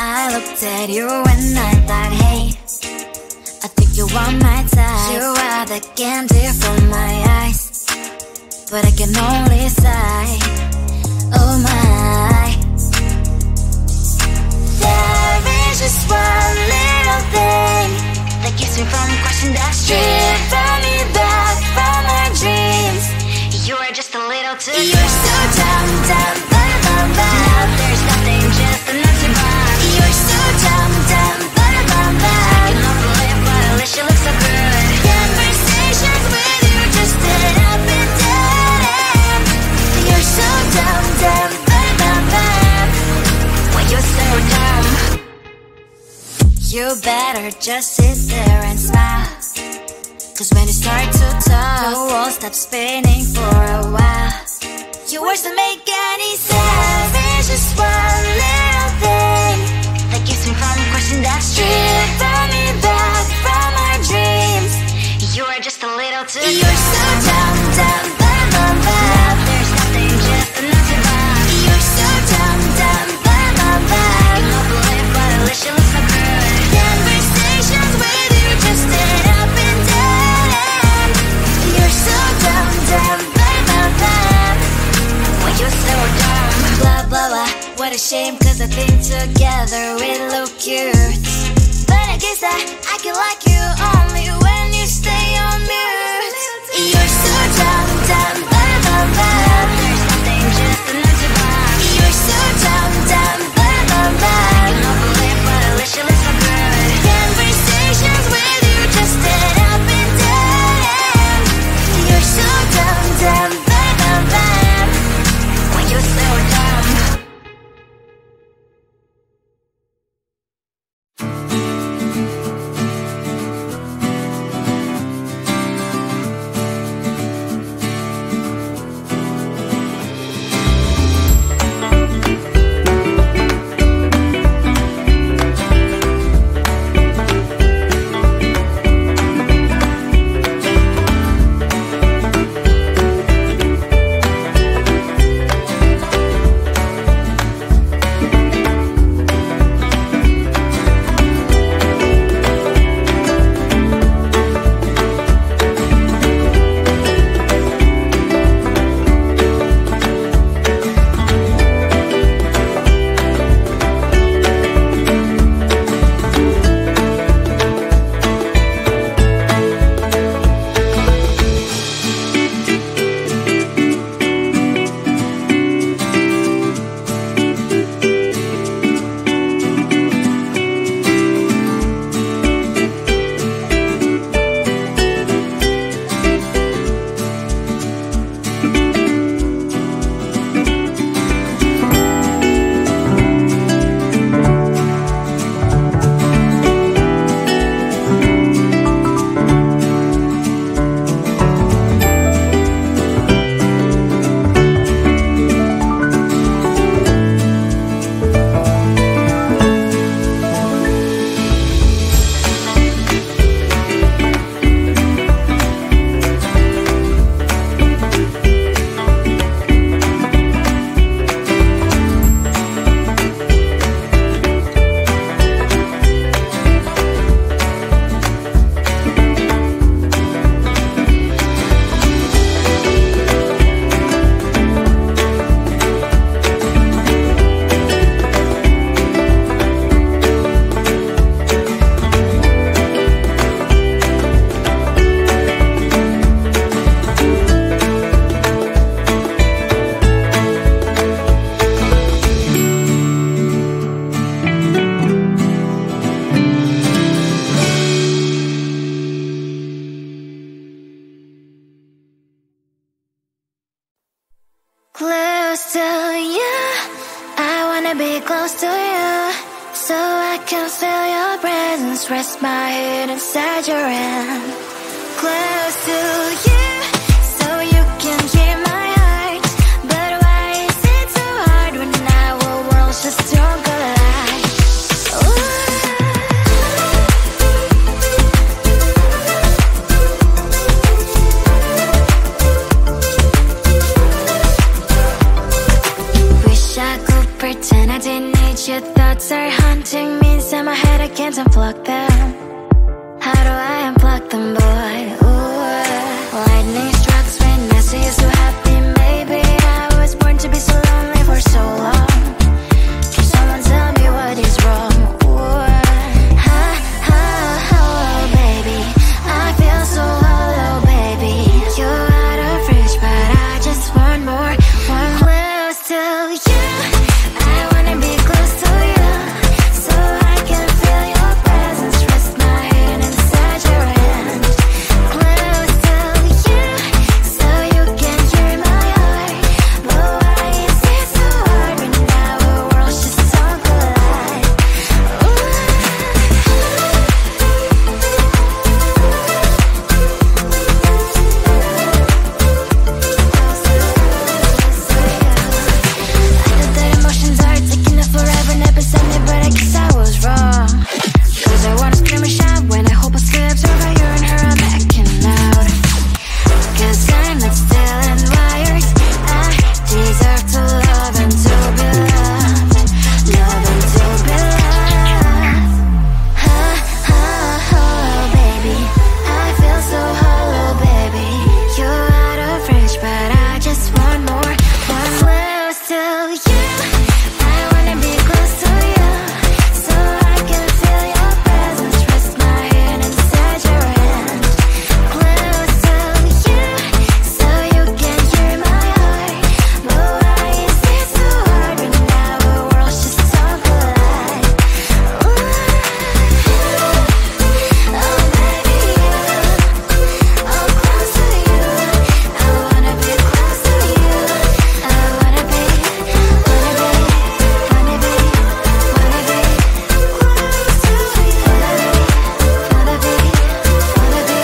I looked at you and I thought, hey, I think you are my type. You are the candy from my eyes, but I can only sigh, oh my. There is just one little thing that keeps me from crossing that street, drive me back from my dreams. You are just a little too close. You're so dumb, dumb, bum, bum, bum. Now there's nothing, just enough to buy. You're so dumb, dumb, bum, bum, bum. I can overlive, but at least you look so good. Conversations with you just end up in dead. You're so dumb, dumb, bum, bum, bum. When you're so dumb, you better just sit there and smile, 'cause when you start to talk, the world stops spinning for a while. Your words don't make any sense. There's just one little thing that keeps me from crossing that street, drive me back from our dreams. You are just a little too close. You're so dumb, dumb, bum, bum, bum. Now there's nothing, just enough to buy. You're so dumb, dumb, bum, bum, bum. I can overlive, but at least you look so good. Conversations with you just end up in dead. You're so dumb, dumb, bum, bum, bum. When you're so dumb, blah, blah, blah. What a shame, 'cause I think together we look cute, but I guess that I can like you only when you stay on mute. You're so dumb, dumb, bum, bum, bum. There's nothing, just enough to buy. You're so dumb, dumb, bum, bum, bum. I can overlive, but at least you look so good. Conversations with you just end up in dead. You're so dumb, dumb, bum, bum, bum. When you're so dumb. Close to you, I wanna be close to you, so I can feel your presence, rest my head inside your hand. Close to you, so you can hear my heart, but why is it so hard when our worlds just don't collide? Pretend I didn't need your thoughts are haunting me inside my head, I can't unplug them. How do I unplug them, boy? Ooh, lightning strikes when I see you so happy. Maybe I was born to be so lonely for so long. Can someone tell me what is wrong? Ooh, baby, I feel so hollow, baby. You're out of reach, but I just want more, one close to you. I wanna be close to you, so I can feel your presence. Rest my hand inside your hand. Close to you, so you can hear my heart. But why is it so hard when our worlds just don't collide? I thought that emotions are taking up forever, never sent me, but I guess I was wrong. Cause I wanna scream and shout when I hope I slip over you and her, I'm acting out. Cause I'm not still and wired. I deserve to love and to be loved. Love and to be loved. Baby, I feel so hollow, baby. You're out of reach, but I just want more, one close to you. I wanna be close to you, so I can feel your presence. Rest my hand inside your hand. Close to you, so you can hear my heart. But why is it so hard when our worlds just don't collide? Oh baby, oh close to you. I wanna be close to you. I wanna be, wanna be, wanna be, wanna be close to you. Wanna be, wanna be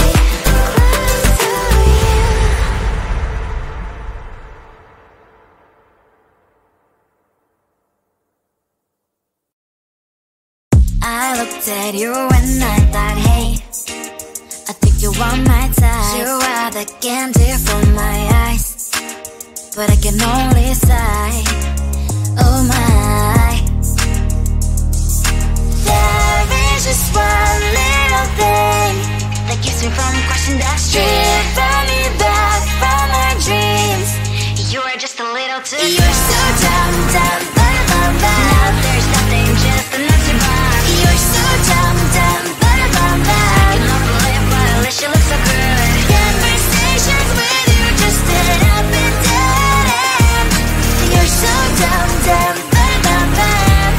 close to you. I looked at you and I thought, hey, I think you are my type. You are the candy from my eyes, but I can only sigh. Oh my. There is just one little thing that keeps me from crossing that street. Drive me back from my dreams. You are just a little too close. You're so dumb, dumb, bum, bum, bum. Now there's nothing, just an empty box. You're so dumb, dumb, bum, bum, bum. I cannot believe why at least you look so good. Conversations with you just end up in dead end. You're so dumb, dumb, bum, bum, bum.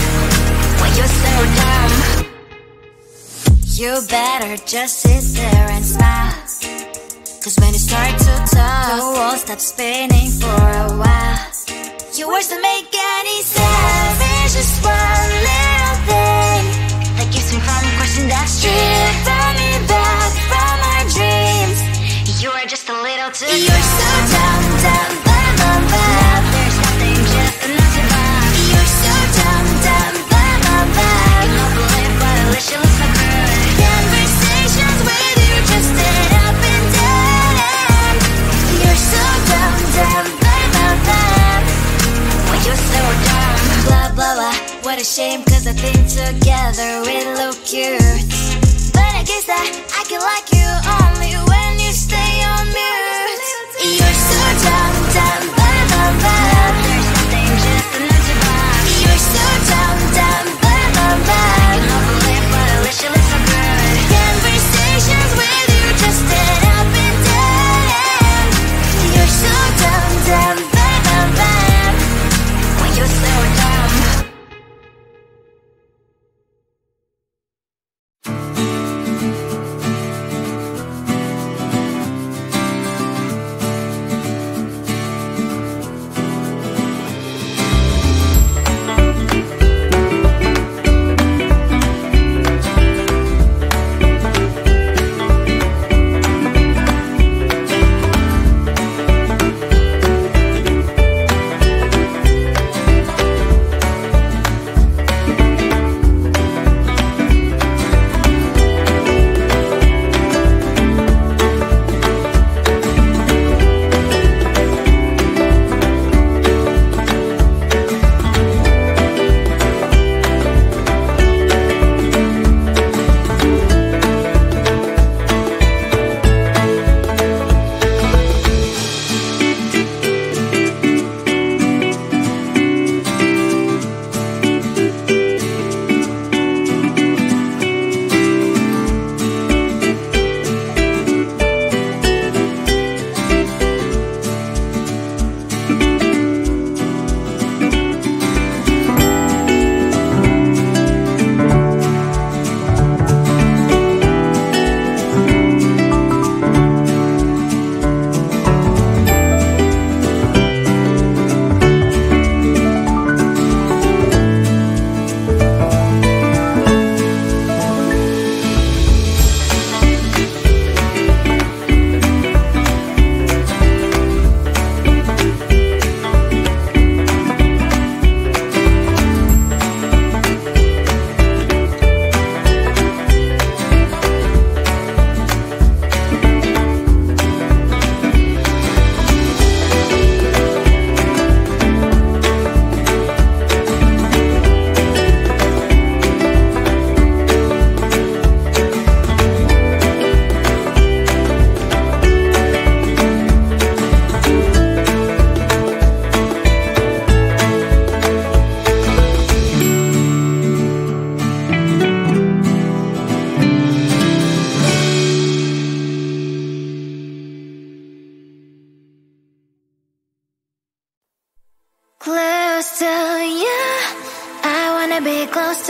Why you're so dumb? You better just sit there and smile. Cause when you start to talk, the world stops spinning for a while. Your words don't make any sense. There's just one little thing that keeps me from crossing that street. Drive me back from my dreams. You are just a little too close. You're so dumb, dumb, bum, bum, bum. Now there's nothing, just an empty box. You're so dumb, dumb, bum, bum, bum. I cannot believe why at least you look so good. Conversations with you just end up in dead end. You're so dumb, dumb, bum, bum, bum. Why you're so dumb? Blah, blah, blah. What a shame, cause I think together we look cute. But I guess that I can like you only when you stay on mute. You're so dumb, dumb, bum, bum, bum. There's nothing, just an empty box. You're so dumb, dumb, bum, bum, bum. I cannot believe why at least you look so good. Conversations with you just end up in dead end. You're so dumb, dumb, bum, bum, bum. Why you're so dumb?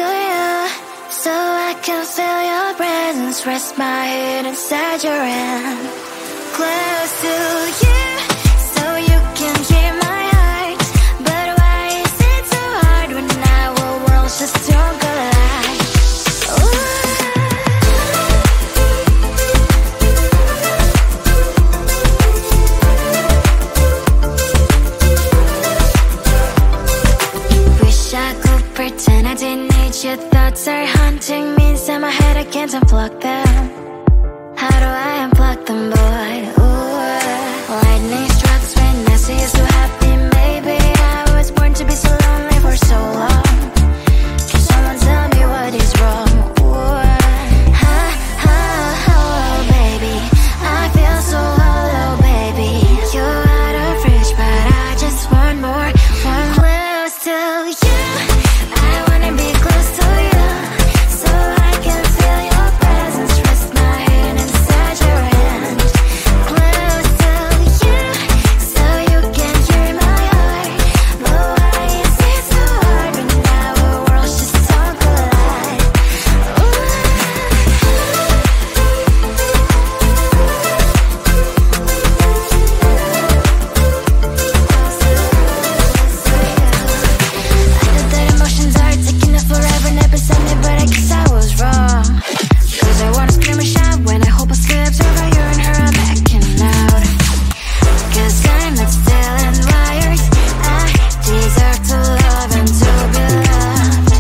you, so I can feel your presence. Rest my head inside your hand. Close to you, so you can hear my heart. But why is it so hard when our worlds just don't collide? Wish I could pretend I didn't need your thoughts are haunting me inside my head. I can't unplug them. How do I unplug them, boy? Ooh, lightning strikes when I see you so happy. Maybe I was born to be so lonely for so long. Can someone tell me what is wrong? Ooh, baby, I feel so hollow, baby. You're out of reach, but I just want more. One close to you, I wanna be close to you, so I can feel your presence. Rest my hand inside your hand. Close to you, so you can hear my heart. But why is it so hard when our worlds just don't collide? I thought that emotions are taking us forever, never beside me, but I guess I was wrong. Cause I wanna scream and shout when I hope I slips over you and her, I'm backing out. Cause I'm not still and wired. I deserve to love and to be loved.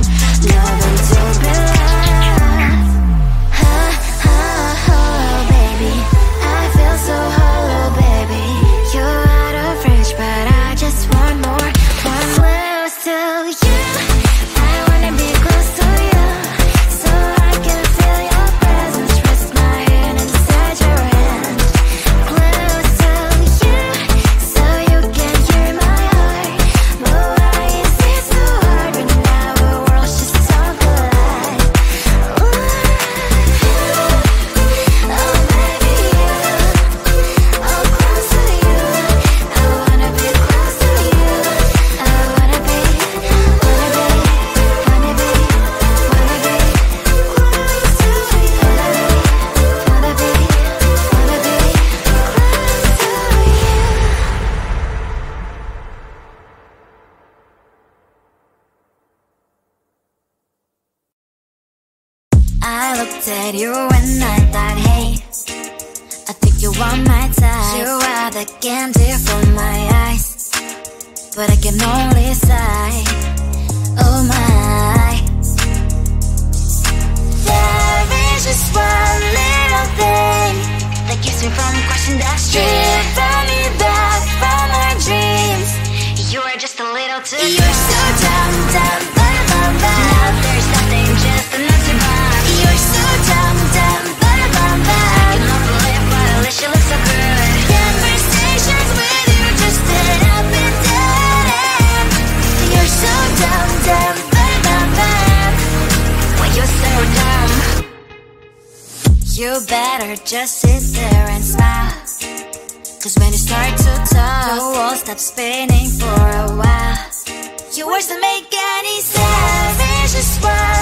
Love and to be loved. Baby, I feel so hollow, baby. You're out of reach, but I just want more. One close to you, I wanna be close to you, so I can feel your presence. Rest my hand inside your hand. Close to you, so you can hear my heart. But why is it so hard when our worlds just don't collide? Oh baby, oh close to you, I wanna be close to you. I wanna be close to you. I looked at you and I thought, hey, I think you are my type. You are the candy from my eyes, but I can only sigh. Oh my, there is just one little thing that keeps me from crossing that street. Driven me back from my dreams. You are just a little too good. You're so dumb, dumb, now there's nothing, just enough to buy. You're so dumb, dumb, I cannot believe what I wish you look so good. Conversations with you just end up in dead end. You're so dumb, when you're so dumb. You better just sit there and smile, cause when you start to talk, the world stops spinning for a while. Your words don't make any sense. There's just one